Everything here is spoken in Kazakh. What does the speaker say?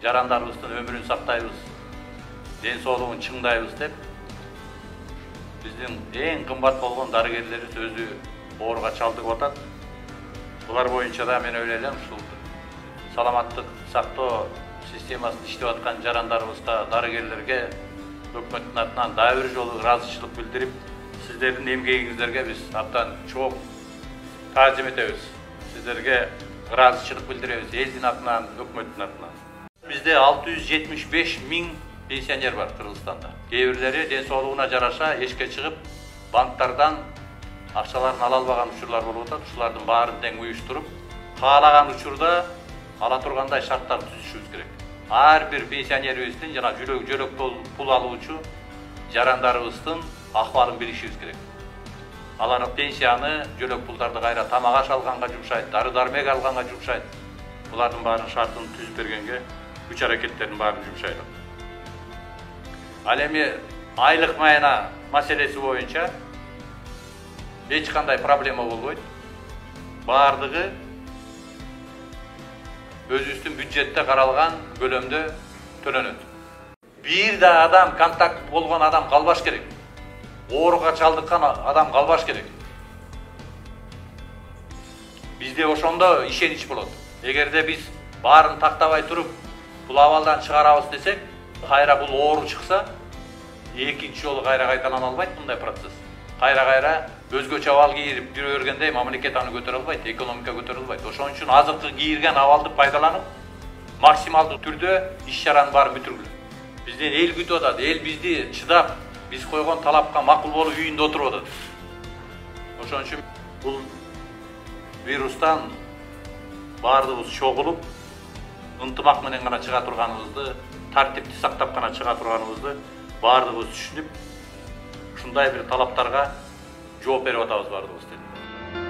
жарандарыбыздын өмүрүн сактайбыз, ден соолугун чыңдайбыз деп биздин эң кымбат болгон дарыгерлерибиз өзү ооруга чалдыгып атат. Булар боюнча да мен ойлойм, ушул саламаттык сактоо системасында иштеп аткан жарандарыбызга, дарыгерлерге өкмөттүн атынан дагы бир жолу ыраазычылык билдирип, сиздердин эмгегиңиздерге биз абдан чоң таазим этебиз. Сиздерге ыраазычылык билдиребиз элдин атынан, өкмөттүн атынан. Bizde 675 bin pensioner var Kırgızistan'da. Keyirleri den soğuluğuna jaraşa eşke çıkıp banklardan akçalarını alalbagan uçurlar bolup atat. Uşulardын baарын teң uyuşturup, kaalagan uçurda ala turganday şartlar tüzüşübüz керек. Her bir pensioneribиздин жана жөлөк пул алуучу жарандарыбыздын акыбалын билишибиз керек. Алар пенсияны, жөлөк пулдарды кайра тамак аш алганга жумшайт, дары-дармек алганга жумшайт. Булардын баарын шартын түзүп бергенге güç hareketlerinin bari yumuşaydı. Alemi aylık mayına meselesi boyunca hiç kanday problema olmaydı. Bardığı öz üstün büdjette karalgan bölümde tönönöt. Bir de adam kontakt bolgan adam kalbaş gerek. Ooruga çaldıkkan adam kalbaş gerek. Bizde oşonda işeniç bolot. Egerde biz baарын taktабай turup бұл авалдан шығарабыз десек, қайра бұл оору шықса, екінші жолы қайра қайталана албайды бұндай процесс. Қайра өзгөчө авал кийирип жүрө бергенде мамлекет аны көтөрө албайт, экономика көтөрө албайт. Ошон үчүн азыркы кийирген авалды пайдаланып, максималдуу түрдө иш-чараны баарын бүтүргүлө. Бизден эл күтүп атат, эл бизди чыдап, биз койгон талапка макул болуп үйүндө отуруп атат. Ошон үчүн бул вирустан баардыгыбыз чогулуп, ынтымак менен гана чыга турганыбызды, тартипти сактап гана чыга турганыбызды баардыгыбыз түшүнүп, ушундай бир талаптарга жооп берип атабыз баардыгыбыз.